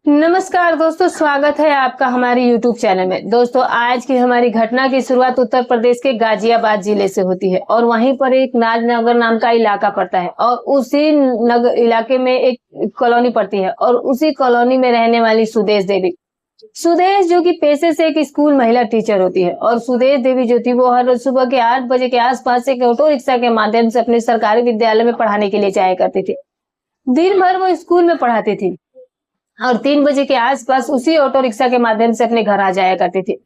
नमस्कार दोस्तों, स्वागत है आपका हमारे YouTube चैनल में। दोस्तों, आज की हमारी घटना की शुरुआत उत्तर प्रदेश के गाजियाबाद जिले से होती है और वहीं पर एक नाजनगर नाम का इलाका पड़ता है और उसी इलाके में एक कॉलोनी पड़ती है और उसी कॉलोनी में रहने वाली सुदेश देवी, सुदेश जो कि पेशे से एक स्कूल महिला टीचर होती है और सुदेश देवी जो थी वो हर रोज सुबह के 8 बजे के आसपास एक ऑटो रिक्शा के माध्यम से अपने सरकारी विद्यालय में पढ़ाने के लिए जाया करती थी। दिन भर वो स्कूल में पढ़ाती थी और 3 बजे के आसपास उसी ऑटो रिक्शा के माध्यम से अपने घर आ जाया करती थी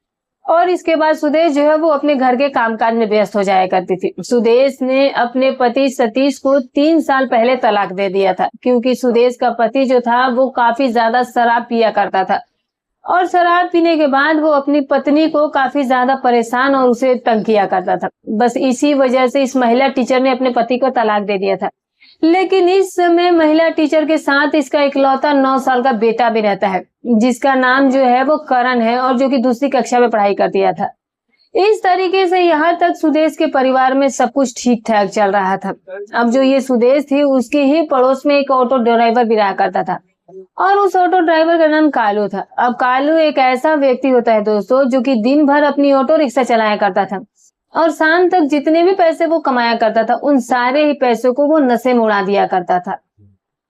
और इसके बाद सुदेश जो है वो अपने घर के कामकाज में व्यस्त हो जाया करती थी। सुदेश ने अपने पति सतीश को 3 साल पहले तलाक दे दिया था क्योंकि सुदेश का पति जो था वो काफी ज्यादा शराब पिया करता था और शराब पीने के बाद वो अपनी पत्नी को काफी ज्यादा परेशान और उसे तंग किया करता था। बस इसी वजह से इस महिला टीचर ने अपने पति को तलाक दे दिया था। लेकिन इस समय महिला टीचर के साथ इसका इकलौता 9 साल का बेटा भी रहता है जिसका नाम जो है वो करण है और जो कि दूसरी कक्षा में पढ़ाई कर दिया था। इस तरीके से यहाँ तक सुदेश के परिवार में सब कुछ ठीक ठाक चल रहा था। अब जो ये सुदेश थी उसके ही पड़ोस में एक ऑटो ड्राइवर भी रहा करता था और उस ऑटो ड्राइवर का नाम कालू था। अब कालू एक ऐसा व्यक्ति होता है दोस्तों जो कि दिन भर अपनी ऑटो रिक्शा चलाया करता था और शाम तक जितने भी पैसे वो कमाया करता था उन सारे ही पैसों को वो नशे में उड़ा दिया करता था।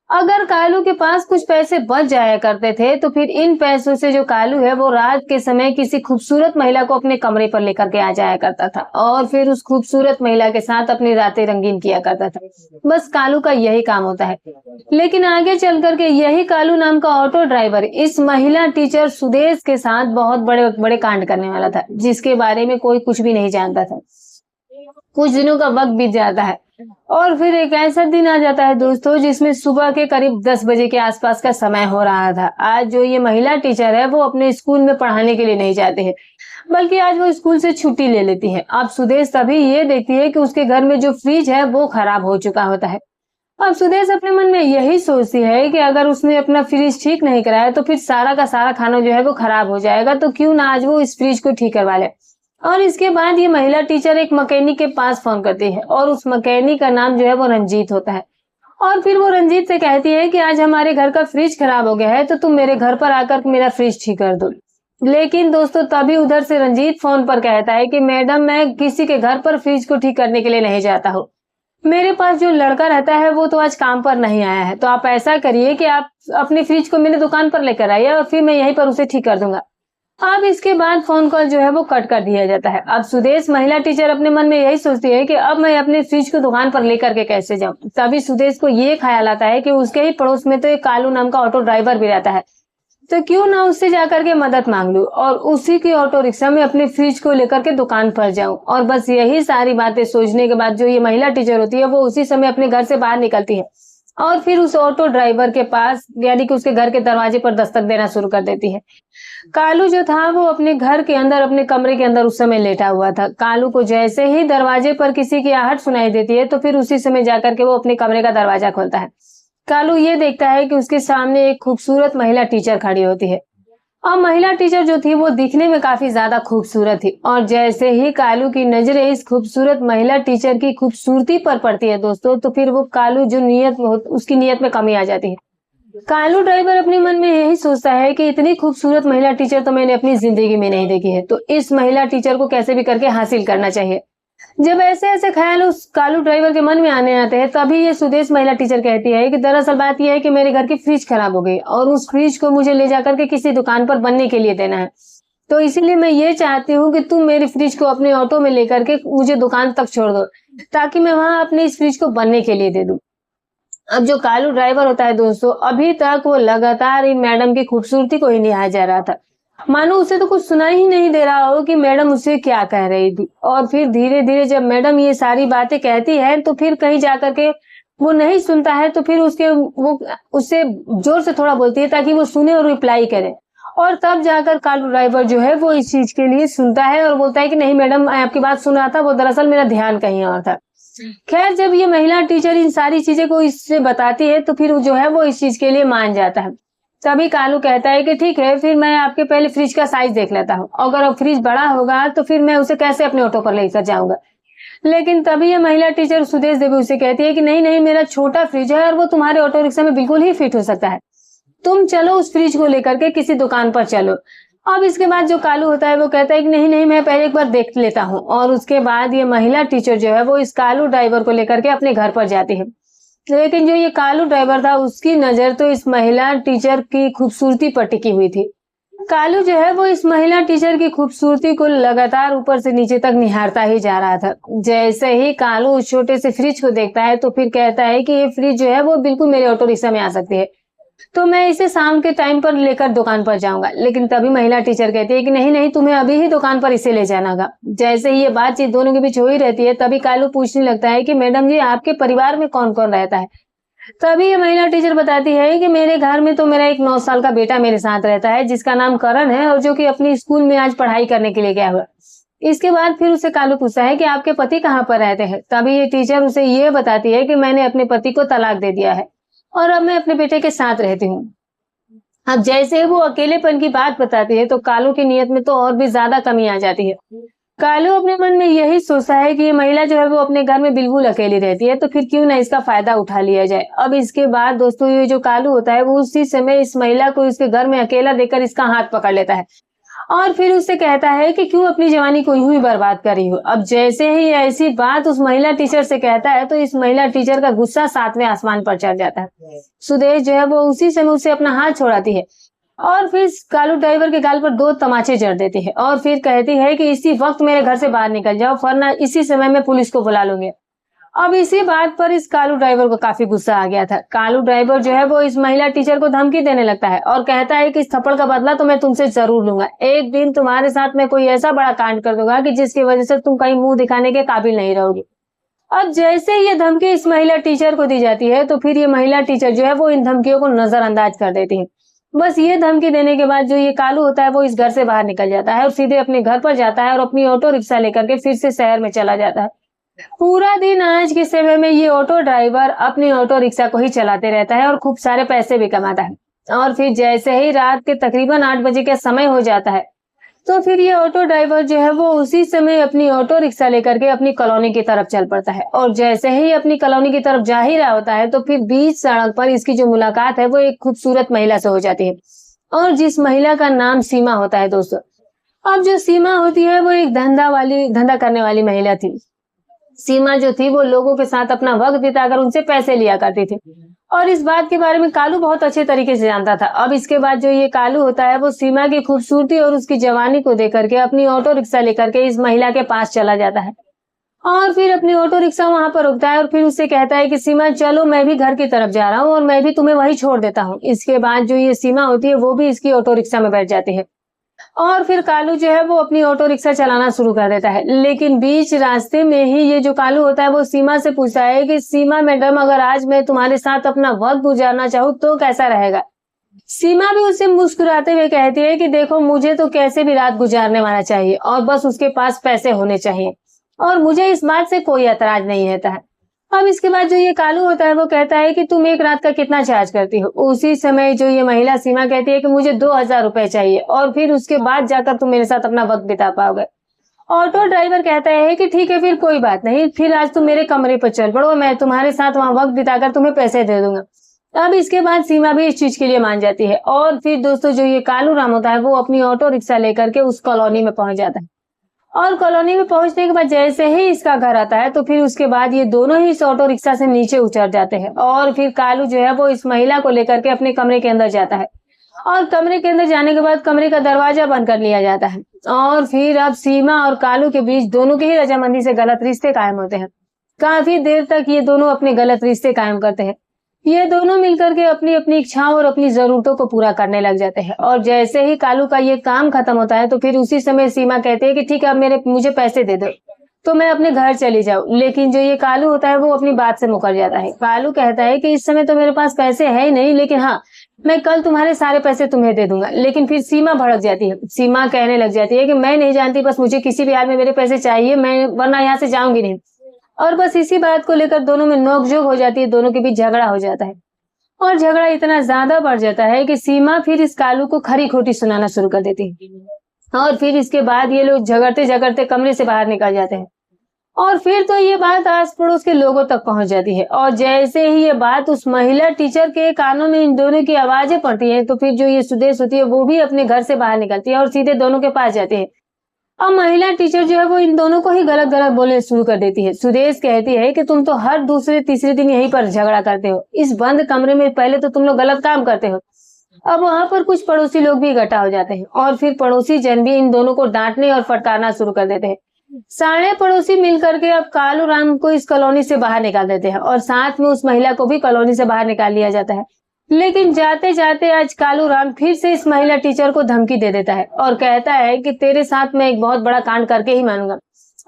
अगर कालू के पास कुछ पैसे बच जाया करते थे तो फिर इन पैसों से जो कालू है वो रात के समय किसी खूबसूरत महिला को अपने कमरे पर लेकर के आ जाया करता था और फिर उस खूबसूरत महिला के साथ अपनी रातें रंगीन किया करता था। बस कालू का यही काम होता है। लेकिन आगे चल करके यही कालू नाम का ऑटो ड्राइवर इस महिला टीचर सुदेश के साथ बहुत बड़े बड़े कांड करने वाला था जिसके बारे में कोई कुछ भी नहीं जानता था। कुछ दिनों का वक्त बीत जाता है और फिर एक ऐसा दिन आ जाता है दोस्तों जिसमें सुबह के करीब 10 बजे के आसपास का समय हो रहा था। आज जो ये महिला टीचर है वो अपने स्कूल में पढ़ाने के लिए नहीं जाते हैं बल्कि आज वो स्कूल से छुट्टी ले लेती है। अब सुदेश तभी ये देखती है कि उसके घर में जो फ्रिज है वो खराब हो चुका होता है। अब सुदेश अपने मन में यही सोचती है कि अगर उसने अपना फ्रिज ठीक नहीं कराया तो फिर सारा का सारा खाना जो है वो खराब हो जाएगा, तो क्यों ना आज वो इस फ्रिज को ठीक करवा ले। और इसके बाद ये महिला टीचर एक मैकेनिक के पास फोन करती है और उस मैकेनिक का नाम जो है वो रंजीत होता है और फिर वो रंजीत से कहती है कि आज हमारे घर का फ्रिज खराब हो गया है तो तुम मेरे घर पर आकर मेरा फ्रिज ठीक कर दो। लेकिन दोस्तों तभी उधर से रंजीत फोन पर कहता है कि मैडम, मैं किसी के घर पर फ्रिज को ठीक करने के लिए नहीं जाता हूँ। मेरे पास जो लड़का रहता है वो तो आज काम पर नहीं आया है, तो आप ऐसा करिए कि आप अपने फ्रिज को मेरी दुकान पर लेकर आइए और फिर मैं यहीं पर उसे ठीक कर दूंगा। अब इसके बाद फोन कॉल जो है वो कट कर दिया जाता है। अब सुदेश महिला टीचर अपने मन में यही सोचती है कि अब मैं अपने फ्रिज को दुकान पर लेकर के कैसे जाऊं। तभी सुदेश को ये ख्याल आता है कि उसके ही पड़ोस में तो एक कालू नाम का ऑटो ड्राइवर भी रहता है, तो क्यों ना उससे जाकर के मदद मांग लूं और उसी की ऑटो रिक्शा में अपने फ्रिज को लेकर के दुकान पर जाऊं। और बस यही सारी बातें सोचने के बाद जो ये महिला टीचर होती है वो उसी समय अपने घर से बाहर निकलती है और फिर उस ऑटो ड्राइवर के पास यानी कि उसके घर के दरवाजे पर दस्तक देना शुरू कर देती है। कालू जो था वो अपने घर के अंदर अपने कमरे के अंदर उस समय लेटा हुआ था। कालू को जैसे ही दरवाजे पर किसी की आहट सुनाई देती है तो फिर उसी समय जाकर के वो अपने कमरे का दरवाजा खोलता है। कालू ये देखता है कि उसके सामने एक खूबसूरत महिला टीचर खड़ी होती है और महिला टीचर जो थी वो दिखने में काफी ज्यादा खूबसूरत थी और जैसे ही कालू की नजरें इस खूबसूरत महिला टीचर की खूबसूरती पर पड़ती है दोस्तों, तो फिर वो कालू जो उसकी नीयत में कमी आ जाती है। कालू ड्राइवर अपने मन में यही सोचता है कि इतनी खूबसूरत महिला टीचर तो मैंने अपनी जिंदगी में नहीं देखी है, तो इस महिला टीचर को कैसे भी करके हासिल करना चाहिए। जब ऐसे ऐसे ख्याल उस कालू ड्राइवर के मन में आने आते हैं तभी ये सुदेश महिला टीचर कहती है कि दरअसल बात यह है कि मेरे घर की फ्रिज खराब हो गई और उस फ्रिज को मुझे ले जाकर के किसी दुकान पर बनने के लिए देना है, तो इसीलिए मैं ये चाहती हूँ कि तुम मेरी फ्रिज को अपने ऑटो में लेकर के मुझे दुकान तक छोड़ दो ताकि मैं वहां अपने इस फ्रिज को बनने के लिए दे दूं। अब जो कालू ड्राइवर होता है दोस्तों, अभी तक वो लगातार इन मैडम की खूबसूरती को ही निहार जा रहा था, मानो उसे तो कुछ सुनाई ही नहीं दे रहा हो कि मैडम उसे क्या कह रही थी। और फिर धीरे धीरे जब मैडम ये सारी बातें कहती है तो फिर कहीं जाकर के वो नहीं सुनता है तो फिर वो उससे जोर से थोड़ा बोलती है ताकि वो सुने और रिप्लाई करे और तब जाकर कालू ड्राइवर जो है वो इस चीज के लिए सुनता है और बोलता है कि नहीं मैडम, मैं आपकी बात सुन रहा था, वो दरअसल मेरा ध्यान कहीं और था। खैर, जब ये महिला टीचर इन सारी चीजें को इससे बताती है तो फिर जो है वो इस चीज के लिए मान जाता है। तभी कालू कहता है कि ठीक है, फिर मैं आपके पहले फ्रिज का साइज देख लेता हूँ, अगर फ्रिज बड़ा होगा तो फिर मैं उसे कैसे अपने ऑटो पर लेकर जाऊंगा। लेकिन तभी ये महिला टीचर सुदेश देवी उसे कहती है कि नहीं नहीं, मेरा छोटा फ्रिज है और वो तुम्हारे ऑटो रिक्शा में बिल्कुल ही फिट हो सकता है। तुम चलो उस फ्रिज को लेकर के किसी दुकान पर चलो। अब इसके बाद जो कालू होता है वो कहता है कि नहीं नहीं, मैं पहले एक बार देख लेता हूँ। और उसके बाद ये महिला टीचर जो है वो इस कालू ड्राइवर को लेकर के अपने घर पर जाती है। लेकिन जो ये कालू ड्राइवर था उसकी नजर तो इस महिला टीचर की खूबसूरती पर टिकी हुई थी। कालू जो है वो इस महिला टीचर की खूबसूरती को लगातार ऊपर से नीचे तक निहारता ही जा रहा था। जैसे ही कालू उस छोटे से फ्रिज को देखता है तो फिर कहता है कि ये फ्रिज जो है वो बिल्कुल मेरे ऑटो रिक्शा में आ सकती है, तो मैं इसे शाम के टाइम पर लेकर दुकान पर जाऊंगा। लेकिन तभी महिला टीचर कहती है कि नहीं नहीं, तुम्हें अभी ही दुकान पर इसे ले जाना होगा। जैसे ही ये बातचीत दोनों के बीच हो ही रहती है तभी कालू पूछने लगता है कि मैडम जी, आपके परिवार में कौन कौन रहता है। तभी ये महिला टीचर बताती है कि मेरे घर में तो मेरा एक 9 साल का बेटा मेरे साथ रहता है जिसका नाम करण है, और जो कि अपनी स्कूल में आज पढ़ाई करने के लिए गया हुआ। इसके बाद फिर उसे कालू पूछता है कि आपके पति कहाँ पर रहते हैं। तभी ये टीचर उसे ये बताती है कि मैंने अपने पति को तलाक दे दिया है और अब मैं अपने बेटे के साथ रहती हूँ। अब जैसे वो अकेलेपन की बात बताती है तो कालू की नीयत में तो और भी ज्यादा कमी आ जाती है। कालू अपने मन में यही सोचता है कि ये महिला जो है वो अपने घर में बिल्कुल अकेली रहती है, तो फिर क्यों ना इसका फायदा उठा लिया जाए। अब इसके बाद दोस्तों ये जो कालू होता है वो उसी समय इस महिला को इसके घर में अकेला देखकर इसका हाथ पकड़ लेता है और फिर उससे कहता है कि क्यों अपनी जवानी को यूं ही बर्बाद कर रही हो। अब जैसे ही ऐसी बात उस महिला टीचर से कहता है तो इस महिला टीचर का गुस्सा 7वें आसमान पर चढ़ जाता है। सुदेश जो है वो उसी समय उसे अपना हाथ छोड़ाती है और फिर कालू ड्राइवर के गाल पर 2 तमाचे जड़ देती है और फिर कहती है कि इसी वक्त मेरे घर से बाहर निकल जाओ, वरना इसी समय मैं पुलिस को बुला लूंगी। अब इसी बात पर इस कालू ड्राइवर को काफी गुस्सा आ गया था। कालू ड्राइवर जो है वो इस महिला टीचर को धमकी देने लगता है और कहता है कि इस थप्पड़ का बदला तो मैं तुमसे जरूर लूंगा। एक दिन तुम्हारे साथ मैं कोई ऐसा बड़ा कांड कर दूंगा कि जिसकी वजह से तुम कहीं मुंह दिखाने के काबिल नहीं रहोगी। अब जैसे ये धमकी इस महिला टीचर को दी जाती है तो फिर ये महिला टीचर जो है वो इन धमकियों को नजरअंदाज कर देती है। बस ये धमकी देने के बाद जो ये कालू होता है वो इस घर से बाहर निकल जाता है और सीधे अपने घर पर जाता है और अपनी ऑटो रिक्शा लेकर के फिर से शहर में चला जाता है। पूरा दिन आज के समय में ये ऑटो ड्राइवर अपनी ऑटो रिक्शा को ही चलाते रहता है और खूब सारे पैसे भी कमाता है। और फिर जैसे ही रात के तकरीबन 8 बजे का समय हो जाता है तो फिर ये ऑटो ड्राइवर जो है वो उसी समय अपनी ऑटो रिक्शा लेकर के अपनी कॉलोनी की तरफ चल पड़ता है। और जैसे ही अपनी कॉलोनी की तरफ जा ही रहा होता है तो फिर बीच सड़क पर इसकी जो मुलाकात है वो एक खूबसूरत महिला से हो जाती है, और जिस महिला का नाम सीमा होता है दोस्तों। अब जो सीमा होती है वो एक धंधा करने वाली महिला थी। सीमा जो थी वो लोगों के साथ अपना वक्त बिताकर उनसे पैसे लिया करती थी और इस बात के बारे में कालू बहुत अच्छे तरीके से जानता था। अब इसके बाद जो ये कालू होता है वो सीमा की खूबसूरती और उसकी जवानी को देख करके अपनी ऑटो रिक्शा लेकर के इस महिला के पास चला जाता है और फिर अपनी ऑटो रिक्शा वहां पर रुकता है और फिर उससे कहता है कि सीमा चलो, मैं भी घर की तरफ जा रहा हूँ और मैं भी तुम्हें वही छोड़ देता हूँ। इसके बाद जो ये सीमा होती है वो भी इसकी ऑटो रिक्शा में बैठ जाती है और फिर कालू जो है वो अपनी ऑटो रिक्शा चलाना शुरू कर देता है। लेकिन बीच रास्ते में ही ये जो कालू होता है वो सीमा से पूछता है कि सीमा मैडम, अगर आज मैं तुम्हारे साथ अपना वक्त गुजारना चाहूँ तो कैसा रहेगा। सीमा भी उसे मुस्कुराते हुए कहती है कि देखो, मुझे तो कैसे भी रात गुजारने वाला चाहिए और बस उसके पास पैसे होने चाहिए और मुझे इस बात से कोई एतराज नहीं रहता है। अब इसके बाद जो ये कालू होता है वो कहता है कि तुम एक रात का कितना चार्ज करती हो। उसी समय जो ये महिला सीमा कहती है कि मुझे 2000 रुपए चाहिए और फिर उसके बाद जाकर तुम मेरे साथ अपना वक्त बिता पाओगे। ऑटो ड्राइवर कहता है कि ठीक है, फिर कोई बात नहीं, फिर आज तुम मेरे कमरे पर चल पड़ो, मैं तुम्हारे साथ वहां वक्त बिताकर तुम्हें पैसे दे दूंगा। अब इसके बाद सीमा भी इस चीज के लिए मान जाती है और फिर दोस्तों जो ये कालू राम होता है वो अपनी ऑटो रिक्शा लेकर के उस कॉलोनी में पहुंच जाता है और कॉलोनी में पहुंचने के बाद जैसे ही इसका घर आता है तो फिर उसके बाद ये दोनों ही इस ऑटो रिक्शा से नीचे उतर जाते हैं और फिर कालू जो है वो इस महिला को लेकर के अपने कमरे के अंदर जाता है और कमरे के अंदर जाने के बाद कमरे का दरवाजा बंद कर लिया जाता है और फिर अब सीमा और कालू के बीच दोनों के ही रजामंदी से गलत रिश्ते कायम होते हैं। काफी देर तक ये दोनों अपने गलत रिश्ते कायम करते हैं। ये दोनों मिलकर के अपनी अपनी इच्छाओं और अपनी जरूरतों को पूरा करने लग जाते हैं और जैसे ही कालू का ये काम खत्म होता है तो फिर उसी समय सीमा कहती है कि ठीक है, मुझे पैसे दे दो तो मैं अपने घर चली जाऊं। लेकिन जो ये कालू होता है वो अपनी बात से मुकर जाता है। कालू कहता है कि इस समय तो मेरे पास पैसे है ही नहीं, लेकिन हाँ, मैं कल तुम्हारे सारे पैसे तुम्हें दे दूंगा। लेकिन फिर सीमा भड़क जाती है। सीमा कहने लग जाती है कि मैं नहीं जानती, बस मुझे किसी भी हाल में मेरे पैसे चाहिए, मैं वरना यहाँ से जाऊंगी नहीं। और बस इसी बात को लेकर दोनों में नोकझोंक हो जाती है, दोनों के बीच झगड़ा हो जाता है और झगड़ा इतना ज्यादा बढ़ जाता है कि सीमा फिर इस कालू को खरी खोटी सुनाना शुरू कर देती है और फिर इसके बाद ये लोग झगड़ते झगड़ते कमरे से बाहर निकल जाते हैं और फिर तो ये बात आस पड़ोस के लोगों तक पहुंच जाती है और जैसे ही ये बात उस महिला टीचर के कानों में इन दोनों की आवाजें पड़ती हैं तो फिर जो ये सुदेश होती है वो भी अपने घर से बाहर निकलती है और सीधे दोनों के पास जाती है। अब महिला टीचर जो है वो इन दोनों को ही गलत गलत बोलने शुरू कर देती है। सुदेश कहती है कि तुम तो हर दूसरे तीसरे दिन यहीं पर झगड़ा करते हो, इस बंद कमरे में पहले तो तुम लोग गलत काम करते हो। अब वहां पर कुछ पड़ोसी लोग भी इकट्ठा हो जाते हैं और फिर पड़ोसी जन भी इन दोनों को डांटने और फटकारना शुरू कर देते हैं। सारे पड़ोसी मिलकर के अब कालू राम को इस कॉलोनी से बाहर निकाल देते हैं और साथ में उस महिला को भी कॉलोनी से बाहर निकाल लिया जाता है। लेकिन जाते जाते आज कालू राम फिर से इस महिला टीचर को धमकी दे देता है और कहता है कि तेरे साथ मैं एक बहुत बड़ा कांड करके ही मानूंगा।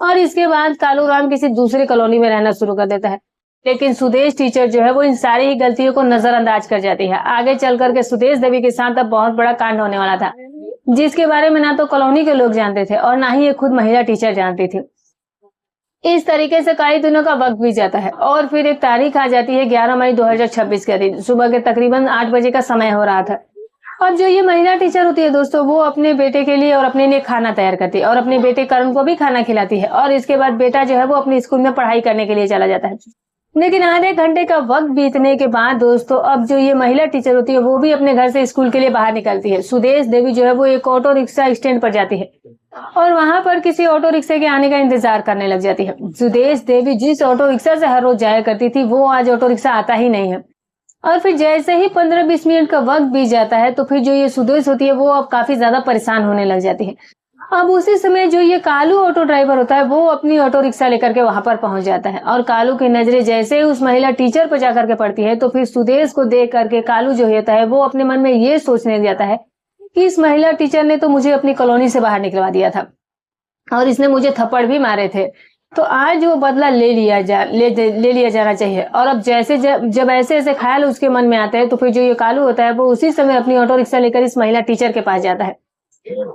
और इसके बाद कालू राम किसी दूसरी कॉलोनी में रहना शुरू कर देता है। लेकिन सुदेश टीचर जो है वो इन सारी ही गलतियों को नजरअंदाज कर जाती है। आगे चल करके सुदेश देवी के साथ अब बहुत बड़ा कांड होने वाला था, जिसके बारे में ना तो कॉलोनी के लोग जानते थे और ना ही ये खुद महिला टीचर जानती थी। इस तरीके से कई दिनों का वक्त बीत जाता है और फिर एक तारीख आ जाती है 11 मई 2026 के दिन। सुबह के तकरीबन 8 बजे का समय हो रहा था। अब जो ये महिला टीचर होती है दोस्तों, वो अपने बेटे के लिए और अपने लिए खाना तैयार करती है और अपने बेटे करुण को भी खाना खिलाती है और इसके बाद बेटा जो है वो अपने स्कूल में पढ़ाई करने के लिए चला जाता है। लेकिन आधे घंटे का वक्त बीतने के बाद दोस्तों, अब जो ये महिला टीचर होती है वो भी अपने घर से स्कूल के लिए बाहर निकलती है। सुदेश देवी जो है वो एक ऑटो रिक्शा स्टैंड पर जाती है और वहां पर किसी ऑटो रिक्शा के आने का इंतजार करने लग जाती है। सुदेश देवी जिस ऑटो रिक्शा से हर रोज जाया करती थी वो आज ऑटो रिक्शा आता ही नहीं है। और फिर जैसे ही 15-20 मिनट का वक्त बीत जाता है तो फिर जो ये सुदेश होती है वो अब काफी ज्यादा परेशान होने लग जाती है। अब उसी समय जो ये कालू ऑटो ड्राइवर होता है वो अपनी ऑटो रिक्शा लेकर के वहां पर पहुंच जाता है और कालू की नजरें जैसे ही उस महिला टीचर पर जाकर के पड़ती है तो फिर सुदेश को देख करके कालू जो होता है वो अपने मन में ये सोचने लग जाता है कि इस महिला टीचर ने तो मुझे अपनी कॉलोनी से बाहर निकलवा दिया था और इसने मुझे थप्पड़ भी मारे थे, तो आज वो बदला ले लिया जाना चाहिए। और अब जैसे जब ऐसे ऐसे ख्याल उसके मन में आते हैं तो फिर जो ये कालू होता है वो उसी समय अपनी ऑटो रिक्शा लेकर इस महिला टीचर के पास जाता है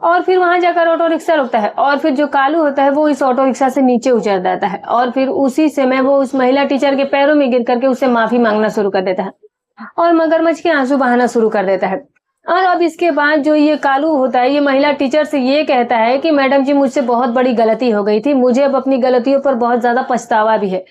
और फिर वहां जाकर ऑटो रिक्शा रुकता है और फिर जो कालू होता है वो इस ऑटो रिक्शा से नीचे उतर जाता है और फिर उसी समय वो उस महिला टीचर के पैरों में गिर करके उससे माफी मांगना शुरू कर देता है और मगरमच्छ के आंसू बहाना शुरू कर देता है। और अब इसके बाद जो ये कालू होता है ये महिला टीचर से ये कहता है कि मैडम जी मुझसे बहुत बड़ी गलती हो गई थी, मुझे अब अपनी गलतियों पर बहुत ज्यादा पछतावा भी है।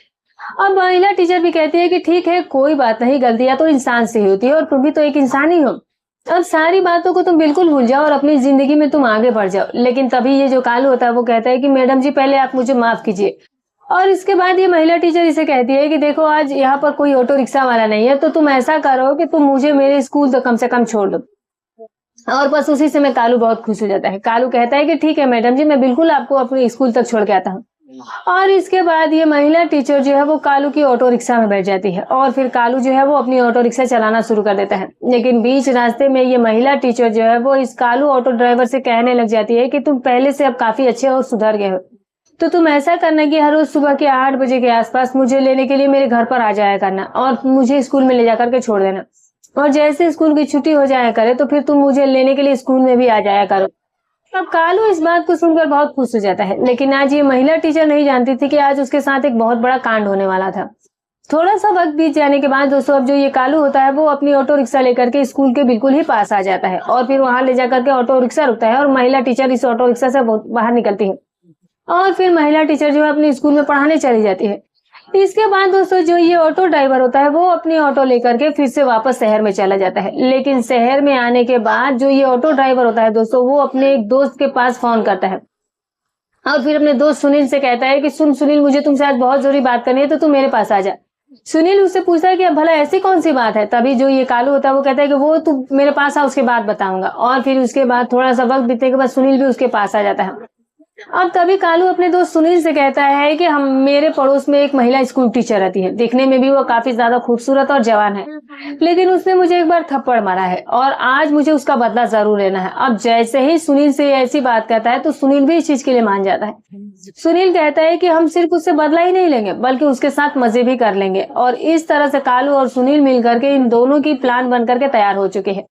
अब महिला टीचर भी कहती है कि ठीक है कोई बात नहीं, गलतियां तो इंसान से ही होती है और तुम भी तो एक इंसान ही हो। अब सारी बातों को तुम बिल्कुल भूल जाओ और अपनी जिंदगी में तुम आगे बढ़ जाओ। लेकिन तभी ये जो कालू होता है वो कहता है कि मैडम जी पहले आप मुझे माफ कीजिए। और इसके बाद ये महिला टीचर इसे कहती है कि देखो आज यहाँ पर कोई ऑटो रिक्शा वाला नहीं है, तो तुम ऐसा करो कि तुम मुझे मेरे स्कूल तक कम से कम छोड़ दो। और बस उसी समय कालू बहुत खुश हो जाता है। कालू कहता है कि ठीक है मैडम जी, मैं बिल्कुल आपको अपने स्कूल तक छोड़ के आता हूँ। और इसके बाद ये महिला टीचर जो है वो कालू की ऑटो रिक्शा में बैठ जाती है और फिर कालू जो है वो अपनी ऑटो रिक्शा चलाना शुरू कर देता है। लेकिन बीच रास्ते में ये महिला टीचर जो है वो इस कालू ऑटो ड्राइवर से कहने लग जाती है कि तुम पहले से अब काफी अच्छे और सुधर गए हो, तो तुम ऐसा करना कि हर रोज सुबह के 8 बजे के आसपास मुझे लेने के लिए मेरे घर पर आ जाया करना और मुझे स्कूल में ले जाकर के छोड़ देना। और जैसे स्कूल की छुट्टी हो जाया करे तो फिर तुम मुझे लेने के लिए स्कूल में भी आ जाया करो। अब कालू इस बात को सुनकर बहुत खुश हो जाता है। लेकिन आज ये महिला टीचर नहीं जानती थी कि आज उसके साथ एक बहुत बड़ा कांड होने वाला था। थोड़ा सा वक्त बीत जाने के बाद दोस्तों, अब जो ये कालू होता है वो अपनी ऑटो रिक्शा लेकर के स्कूल के बिल्कुल ही पास आ जाता है और फिर वहां ले जाकर के ऑटो रिक्शा रुकता है और महिला टीचर इस ऑटो रिक्शा से बाहर निकलती है और फिर महिला टीचर जो है अपने स्कूल में पढ़ाने चली जाती है। इसके बाद दोस्तों जो ये ऑटो ड्राइवर होता है वो अपनी ऑटो लेकर के फिर से वापस शहर में चला जाता है। लेकिन शहर में आने के बाद जो ये ऑटो ड्राइवर होता है दोस्तों, वो अपने एक दोस्त के पास फोन करता है और फिर अपने दोस्त सुनील से कहता है कि सुन सुनील, मुझे तुमसे आज बहुत जरूरी बात करनी है, तो तू मेरे पास आ जा। सुनील उससे पूछता है कि अब भला ऐसी कौन सी बात है। तभी जो ये कालू होता है वो कहता है कि वो तू मेरे पास आ, उसके बाद बताऊंगा। और फिर उसके बाद थोड़ा सा वक्त बीतने के बाद सुनील भी उसके पास आ जाता है। अब तभी कालू अपने दोस्त सुनील से कहता है कि हम मेरे पड़ोस में एक महिला स्कूल टीचर रहती है, दिखने में भी वो काफी ज्यादा खूबसूरत और जवान है, लेकिन उसने मुझे एक बार थप्पड़ मारा है और आज मुझे उसका बदला जरूर लेना है। अब जैसे ही सुनील से ऐसी बात कहता है तो सुनील भी इस चीज के लिए मान जाता है। सुनील कहता है कि हम सिर्फ उससे बदला ही नहीं लेंगे बल्कि उसके साथ मजे भी कर लेंगे। और इस तरह से कालू और सुनील मिलकर के इन दोनों की प्लान बन करके तैयार हो चुके हैं।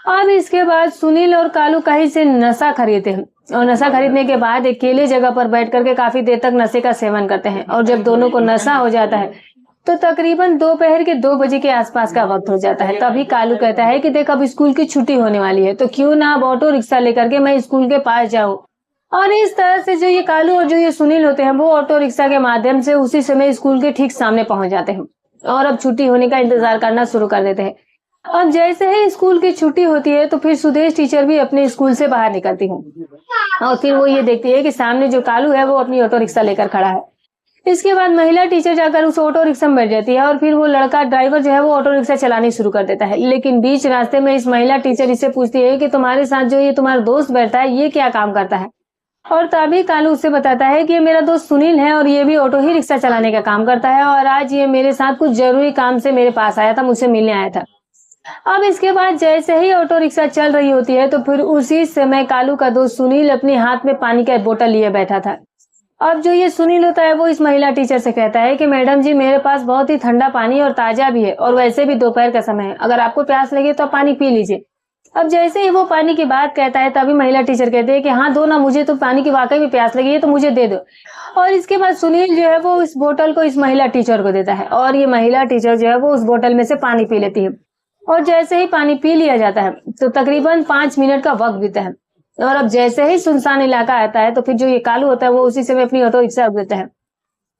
अब इसके बाद सुनील और कालू कहीं से नशा खरीदते हैं और नशा खरीदने के बाद एक अकेले जगह पर बैठ करके काफी देर तक नशे का सेवन करते हैं। और जब दोनों को नशा हो जाता है तो तकरीबन दोपहर के 2 बजे के आसपास का वक्त हो जाता है। तभी कालू कहता है कि देख अब स्कूल की छुट्टी होने वाली है, तो क्यों ना अब ऑटो रिक्शा लेकर के मैं स्कूल के पास जाऊं और इस तरह से जो ये कालू और जो ये सुनील होते हैं वो ऑटो रिक्शा के माध्यम से उसी समय स्कूल के ठीक सामने पहुंच जाते हैं और अब छुट्टी होने का इंतजार करना शुरू कर देते हैं। अब जैसे ही स्कूल की छुट्टी होती है तो फिर सुदेश टीचर भी अपने स्कूल से बाहर निकलती है और फिर वो ये देखती है कि सामने जो कालू है वो अपनी ऑटो रिक्शा लेकर खड़ा है। इसके बाद महिला टीचर जाकर उस ऑटो रिक्शा में बैठ जाती है और फिर वो लड़का ड्राइवर जो है वो ऑटो रिक्शा चलानी शुरू कर देता है। लेकिन बीच रास्ते में इस महिला टीचर इससे पूछती है कि तुम्हारे साथ जो ये तुम्हारा दोस्त बैठा है ये क्या काम करता है। और तभी कालू उससे बताता है कि ये मेरा दोस्त सुनील है और ये भी ऑटो ही रिक्शा चलाने का काम करता है और आज ये मेरे साथ कुछ जरूरी काम से मेरे पास आया था, मुझसे मिलने आया था। अब इसके बाद जैसे ही ऑटो रिक्शा चल रही होती है तो फिर उसी समय कालू का दोस्त सुनील अपने हाथ में पानी का बोतल लिए बैठा था। अब जो ये सुनील होता है वो इस महिला टीचर से कहता है कि मैडम जी मेरे पास बहुत ही ठंडा पानी और ताजा भी है और वैसे भी दोपहर का समय है, अगर आपको प्यास लगे तो आप पानी पी लीजिए। अब जैसे ही वो पानी की बात कहता है तभी महिला टीचर कहते हैं कि हाँ दो ना, मुझे तो पानी की वाकई में प्यास लगी है तो मुझे दे दो। और इसके बाद सुनील जो है वो इस बोतल को इस महिला टीचर को देता है और ये महिला टीचर जो है वो उस बोतल में से पानी पी लेती है। और जैसे ही पानी पी लिया जाता है तो तकरीबन 5 मिनट का वक्त बीता है और अब जैसे ही सुनसान इलाका आता है तो फिर जो ये कालू होता है वो उसी समय अपनी ऑटो रिक्शा रोक देता है।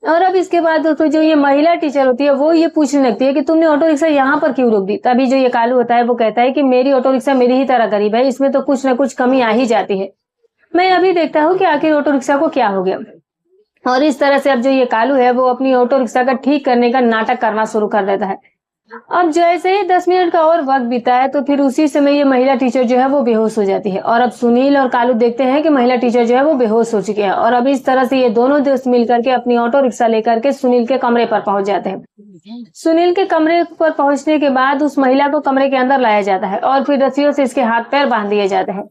और अब इसके बाद दोस्तों जो ये महिला टीचर होती है वो ये पूछने लगती है कि तुमने ऑटो रिक्शा यहाँ पर क्यों रोक दी। तभी जो ये कालू होता है वो कहता है कि मेरी ऑटो रिक्शा मेरी ही तरह गरीब है, इसमें तो कुछ ना कुछ कमी आ ही जाती है, मैं अभी देखता हूँ कि आखिर ऑटो रिक्शा को क्या हो गया। और इस तरह से अब जो ये कालू है वो अपनी ऑटो रिक्शा का ठीक करने का नाटक करना शुरू कर देता है। अब जैसे ही 10 मिनट का और वक्त बीता है तो फिर उसी समय ये महिला टीचर जो है वो बेहोश हो जाती है और अब सुनील और कालू देखते हैं कि महिला टीचर जो है वो बेहोश हो चुके हैं। और अब इस तरह से ये दोनों दोस्त मिलकर के अपनी ऑटो रिक्शा लेकर के सुनील के कमरे पर पहुंच जाते हैं। सुनील के कमरे पर पहुंचने के बाद उस महिला को कमरे के अंदर लाया जाता है और फिर रस्सियों से इसके हाथ पैर बांध दिए जाते हैं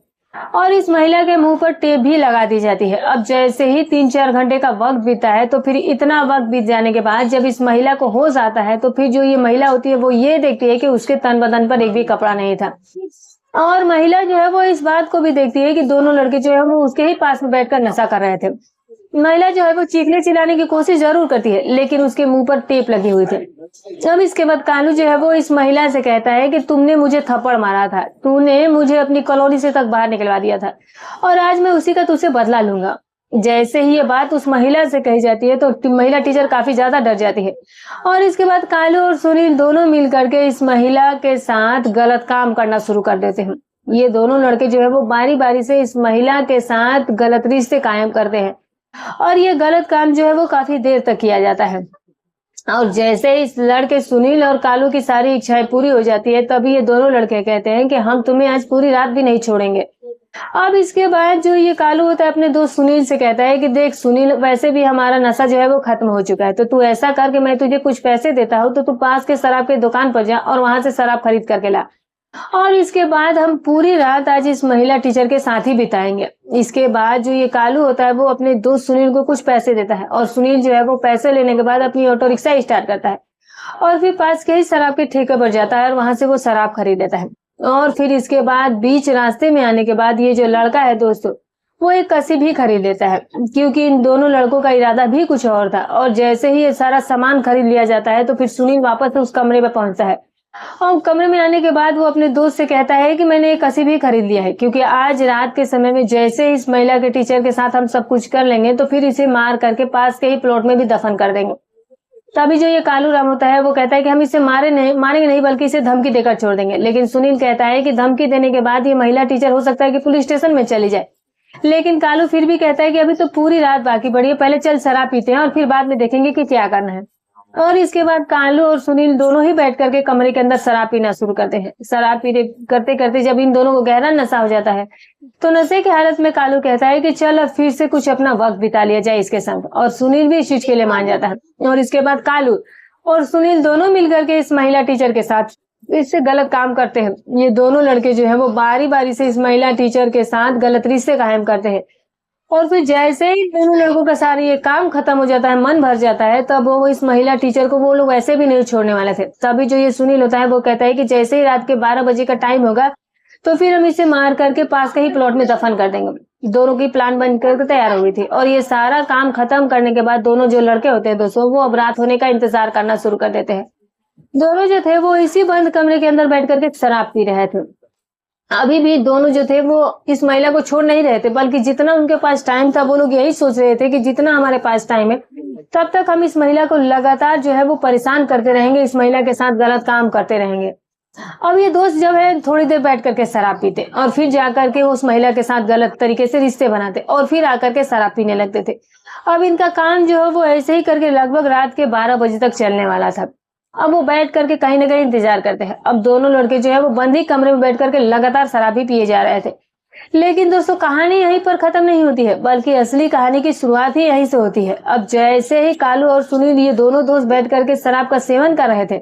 और इस महिला के मुंह पर टेप भी लगा दी जाती है। अब जैसे ही 3-4 घंटे का वक्त बीता है तो फिर इतना वक्त बीत जाने के बाद जब इस महिला को होश आता है तो फिर जो ये महिला होती है वो ये देखती है कि उसके तन बदन पर एक भी कपड़ा नहीं था। और महिला जो है वो इस बात को भी देखती है कि दोनों लड़के जो है वो उसके ही पास में बैठकर नशा कर रहे थे। महिला जो है वो चीखने चिल्लाने की कोशिश जरूर करती है लेकिन उसके मुंह पर टेप लगी हुई थी। अब इसके बाद कालू जो है वो इस महिला से कहता है कि तुमने मुझे थप्पड़ मारा था, तूने मुझे अपनी कॉलोनी से तक बाहर निकलवा दिया था और आज मैं उसी का तुझसे बदला लूंगा। जैसे ही ये बात उस महिला से कही जाती है तो महिला टीचर काफी ज्यादा डर जाती है और इसके बाद कालू और सुनील दोनों मिल करके इस महिला के साथ गलत काम करना शुरू कर देते हैं। ये दोनों लड़के जो है वो बारी बारी से इस महिला के साथ गलत रिश्ते कायम करते हैं और ये गलत काम जो है वो काफी देर तक किया जाता है। और जैसे इस लड़के सुनील और कालू की सारी इच्छाएं पूरी हो जाती है तभी ये दोनों लड़के कहते हैं कि हम तुम्हें आज पूरी रात भी नहीं छोड़ेंगे। अब इसके बाद जो ये कालू होता है अपने दोस्त सुनील से कहता है कि देख सुनील, वैसे भी हमारा नशा जो है वो खत्म हो चुका है, तो तू ऐसा कर कि मैं तुझे कुछ पैसे देता हूँ तो तू पास के शराब की दुकान पर जा और वहां से शराब खरीद करके ला और इसके बाद हम पूरी रात आज इस महिला टीचर के साथ ही बिताएंगे। इसके बाद जो ये कालू होता है वो अपने दोस्त सुनील को कुछ पैसे देता है और सुनील जो है वो पैसे लेने के बाद अपनी ऑटो रिक्शा स्टार्ट करता है और फिर पास के ही शराब के ठेके पर जाता है और वहां से वो शराब खरीद लेता है। और फिर इसके बाद बीच रास्ते में आने के बाद ये जो लड़का है दोस्तों वो एक कसी भी खरीद लेता है क्योंकि इन दोनों लड़कों का इरादा भी कुछ और था। और जैसे ही ये सारा सामान खरीद लिया जाता है तो फिर सुनील वापस उस कमरे में पहुंचता है और कमरे में आने के बाद वो अपने दोस्त से कहता है कि मैंने एक कसी भी खरीद लिया है क्योंकि आज रात के समय में जैसे इस महिला के टीचर के साथ हम सब कुछ कर लेंगे तो फिर इसे मार करके पास के ही प्लॉट में भी दफन कर देंगे। तभी जो ये कालू राम होता है वो कहता है कि हम इसे मारेंगे नहीं बल्कि इसे धमकी देकर छोड़ देंगे। लेकिन सुनील कहता है कि धमकी देने के बाद ये महिला टीचर हो सकता है कि पुलिस स्टेशन में चली जाए। लेकिन कालू फिर भी कहता है कि अभी तो पूरी रात बाकी पड़ी है, पहले चल शराब पीते हैं और फिर बाद में देखेंगे कि क्या करना है। और इसके बाद कालू और सुनील दोनों ही बैठ करके कमरे के अंदर शराब पीना शुरू करते हैं। शराब पीने करते करते जब इन दोनों को गहरा नशा हो जाता है तो नशे की हालत में कालू कहता है कि चल अब फिर से कुछ अपना वक्त बिता लिया जाए इसके संग, और सुनील भी इस चीज के लिए मान जाता है। और इसके बाद कालू और सुनील दोनों मिलकर के इस महिला टीचर के साथ इससे गलत काम करते हैं। ये दोनों लड़के जो है वो बारी बारी से इस महिला टीचर के साथ गलत रिश्ते कायम करते हैं और फिर जैसे ही दोनों लड़कों का सारा ये काम खत्म हो जाता है, मन भर जाता है, तब वो इस महिला टीचर को वो लोग वैसे भी नहीं छोड़ने वाले थे। तभी जो ये सुनील होता है वो कहता है कि जैसे ही रात के 12 बजे का टाइम होगा तो फिर हम इसे मार करके पास के ही प्लॉट में दफन कर देंगे। दोनों की प्लान बन करके तैयार हो गई थी और ये सारा काम खत्म करने के बाद दोनों जो लड़के होते हैं दोस्तों वो अब रात होने का इंतजार करना शुरू कर देते हैं। दोनों जो थे वो इसी बंद कमरे के अंदर बैठ करके शराब पी रहे थे। अभी भी दोनों जो थे वो इस महिला को छोड़ नहीं रहे थे, बल्कि जितना उनके पास टाइम था वो लोग यही सोच रहे थे कि जितना हमारे पास टाइम है तब तक हम इस महिला को लगातार जो है वो परेशान करते रहेंगे, इस महिला के साथ गलत काम करते रहेंगे। अब ये दोस्त जब है थोड़ी देर बैठ करके शराब पीते और फिर जाकर के उस महिला के साथ गलत तरीके से रिश्ते बनाते और फिर आकर के शराब पीने लगते थे। अब इनका काम जो है वो ऐसे ही करके लगभग रात के 12 बजे तक चलने वाला था। अब वो बैठ करके कहीं ना कहीं इंतजार करते हैं। अब दोनों लड़के जो है वो बंद ही कमरे में बैठ करके लगातार शराब ही पिए जा रहे थे। लेकिन दोस्तों कहानी यहीं पर खत्म नहीं होती है, बल्कि असली कहानी की शुरुआत ही यहीं से होती है। अब जैसे ही कालू और सुनील ये दोनों दोस्त बैठ करके शराब का सेवन कर रहे थे,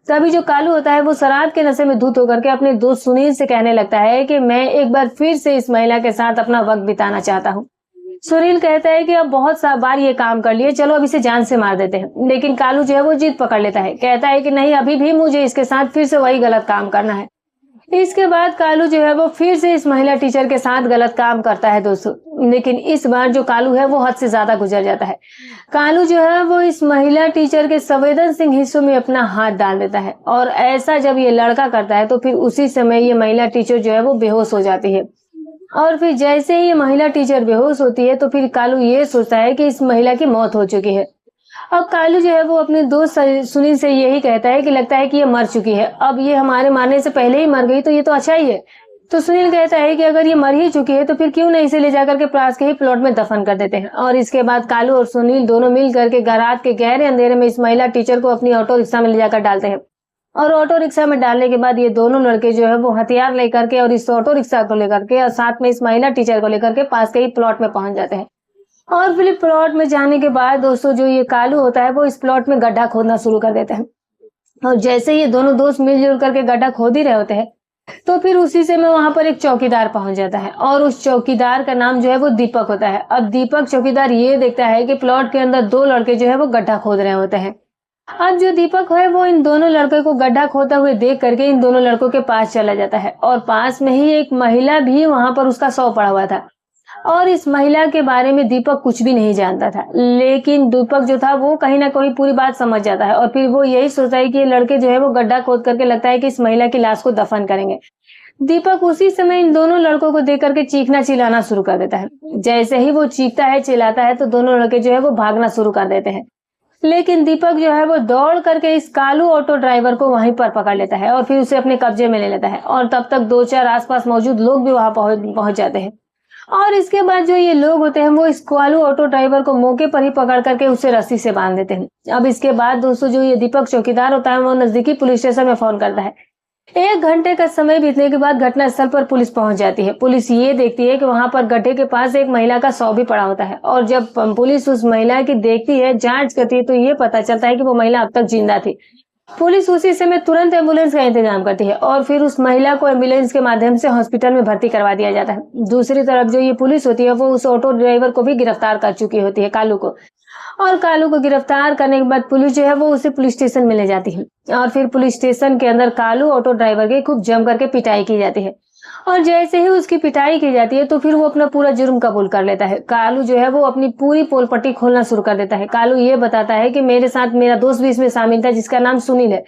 तभी जो कालू होता है वो शराब के नशे में धुत होकर के अपने दोस्त सुनील से कहने लगता है कि मैं एक बार फिर से इस महिला के साथ अपना वक्त बिताना चाहता हूँ। सुनील कहता है कि अब बहुत सा बार ये काम कर लिए, चलो अब इसे जान से मार देते हैं। लेकिन कालू जो है वो जिद पकड़ लेता है, कहता है कि नहीं, अभी भी मुझे इसके साथ फिर से वही गलत काम करना है। इसके बाद कालू जो है वो फिर से इस महिला टीचर के साथ गलत काम करता है दोस्तों। लेकिन इस बार जो कालू है वो हद से ज्यादा गुजर जाता है। कालू जो है वो इस महिला टीचर के संवेदनशील हिस्सों में अपना हाथ डाल देता है, और ऐसा जब ये लड़का करता है तो फिर उसी समय ये महिला टीचर जो है वो बेहोश हो जाती है। और फिर जैसे ही ये महिला टीचर बेहोश होती है तो फिर कालू ये सोचता है कि इस महिला की मौत हो चुकी है। अब कालू जो है वो अपने दोस्त सुनील से यही कहता है कि लगता है कि ये मर चुकी है, अब ये हमारे मारने से पहले ही मर गई तो ये तो अच्छा ही है। तो सुनील कहता है कि अगर ये मर ही चुकी है तो फिर क्यों नहीं इसे ले जाकर के पास के ही प्लॉट में दफन कर देते हैं। और इसके बाद कालू और सुनील दोनों मिल करके रात के गहरे अंधेरे में इस महिला टीचर को अपनी ऑटो रिक्शा में ले जाकर डालते हैं। और ऑटो रिक्शा में डालने के बाद ये दोनों लड़के जो है वो हथियार लेकर के और इस ऑटो रिक्शा को लेकर के और साथ में इस महिला टीचर को लेकर के पास के ही प्लॉट में पहुंच जाते हैं। और फिर प्लॉट में जाने के बाद दोस्तों जो ये कालू होता है वो इस प्लॉट में गड्ढा खोदना शुरू कर देते हैं। और जैसे ये दोनों दोस्त मिलजुल करके गड्ढा खोद ही रहे होते हैं तो फिर उसी से में वहां पर एक चौकीदार पहुंच जाता है, और उस चौकीदार का नाम जो है वो दीपक होता है। अब दीपक चौकीदार ये देखता है कि प्लॉट के अंदर दो लड़के जो है वो गड्ढा खोद रहे होते हैं। अब जो दीपक है वो इन दोनों लड़के को गड्ढा खोदते हुए देख करके इन दोनों लड़कों के पास चला जाता है, और पास में ही एक महिला भी वहां पर उसका शव पड़ा हुआ था। और इस महिला के बारे में दीपक कुछ भी नहीं जानता था, लेकिन दीपक जो था वो कहीं ना कहीं पूरी बात समझ जाता है। और फिर वो यही सोचता है कि ये लड़के जो है वो गड्ढा खोद करके लगता है कि इस महिला की लाश को दफन करेंगे। दीपक उसी समय इन दोनों लड़कों को देख करके चीखना चिल्लाना शुरू कर देता है। जैसे ही वो चीखता है चिल्लाता है तो दोनों लड़के जो है वो भागना शुरू कर देते हैं। लेकिन दीपक जो है वो दौड़ करके इस कालू ऑटो ड्राइवर को वहीं पर पकड़ लेता है और फिर उसे अपने कब्जे में ले लेता है। और तब तक 2-4 आसपास मौजूद लोग भी वहां पहुंच जाते हैं। और इसके बाद जो ये लोग होते हैं वो इस कालू ऑटो ड्राइवर को मौके पर ही पकड़ करके उसे रस्सी से बांध देते हैं। अब इसके बाद दोस्तों जो ये दीपक चौकीदार होता है वो नजदीकी पुलिस स्टेशन में फोन करता है। 1 घंटे का समय बीतने के बाद घटनास्थल पर पुलिस पहुंच जाती है। पुलिस ये देखती है कि वहां पर गड्ढे के पास एक महिला का शव भी पड़ा होता है, और जब पुलिस उस महिला की देखती है, जांच करती है, तो ये पता चलता है कि वो महिला अब तक जिंदा थी। पुलिस उसी समय तुरंत एम्बुलेंस का इंतजाम करती है और फिर उस महिला को एम्बुलेंस के माध्यम से हॉस्पिटल में भर्ती करवा दिया जाता है। दूसरी तरफ जो ये पुलिस होती है वो उस ऑटो ड्राइवर को भी गिरफ्तार कर चुकी होती है, कालू को। और कालू को गिरफ्तार करने के बाद पुलिस जो है वो उसे पुलिस स्टेशन में ले जाती है, और फिर पुलिस स्टेशन के अंदर कालू ऑटो ड्राइवर की खूब जम करके पिटाई की जाती है। और जैसे ही उसकी पिटाई की जाती है तो फिर वो अपना पूरा जुर्म कबूल कर लेता है। कालू जो है वो अपनी पूरी पोल पट्टी खोलना शुरू कर देता है। कालू ये बताता है कि मेरे साथ मेरा दोस्त भी इसमें शामिल था जिसका नाम सुनील है,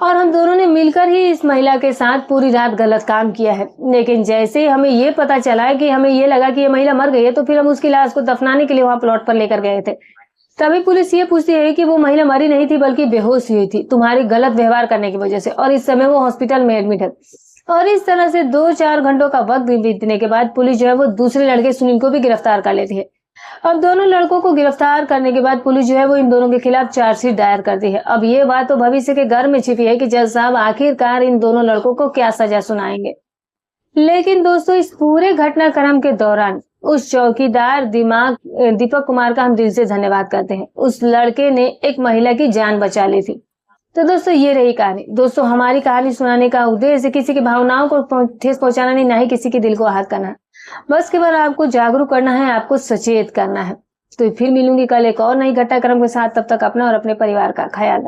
और हम दोनों ने मिलकर ही इस महिला के साथ पूरी रात गलत काम किया है। लेकिन जैसे ही हमें ये पता चला कि हमें ये लगा कि ये महिला मर गई है तो फिर हम उसकी लाश को दफनाने के लिए वहां प्लॉट पर लेकर गए थे। तभी पुलिस ये पूछती है कि वो महिला मरी नहीं थी बल्कि बेहोश हुई थी तुम्हारी गलत व्यवहार करने की वजह से, और इस समय वो हॉस्पिटल में एडमिट है। और इस तरह से 2-4 घंटों का वक्त बीतने के बाद पुलिस जो है वो दूसरे लड़के सुनील को भी गिरफ्तार कर लेती है। अब दोनों लड़कों को गिरफ्तार करने के बाद पुलिस जो है वो इन दोनों के खिलाफ चार्जशीट दायर करती है। अब ये बात तो भविष्य के घर में छिपी है कि जज साहब आखिरकार इन दोनों लड़कों को क्या सजा सुनाएंगे। लेकिन दोस्तों इस पूरे घटनाक्रम के दौरान उस चौकीदार दीपक कुमार का हम दिल से धन्यवाद करते हैं। उस लड़के ने एक महिला की जान बचा ली थी। तो दोस्तों ये रही कहानी। दोस्तों हमारी कहानी सुनाने का उद्देश्य किसी की भावनाओं को ठेस पहुंचाना नहीं, ना ही किसी के दिल को आहत करना है। बस केवल आपको जागरूक करना है, आपको सचेत करना है। तो फिर मिलूंगी कल एक और नई घटनाक्रम के साथ। तब तक अपना और अपने परिवार का ख्याल रखें।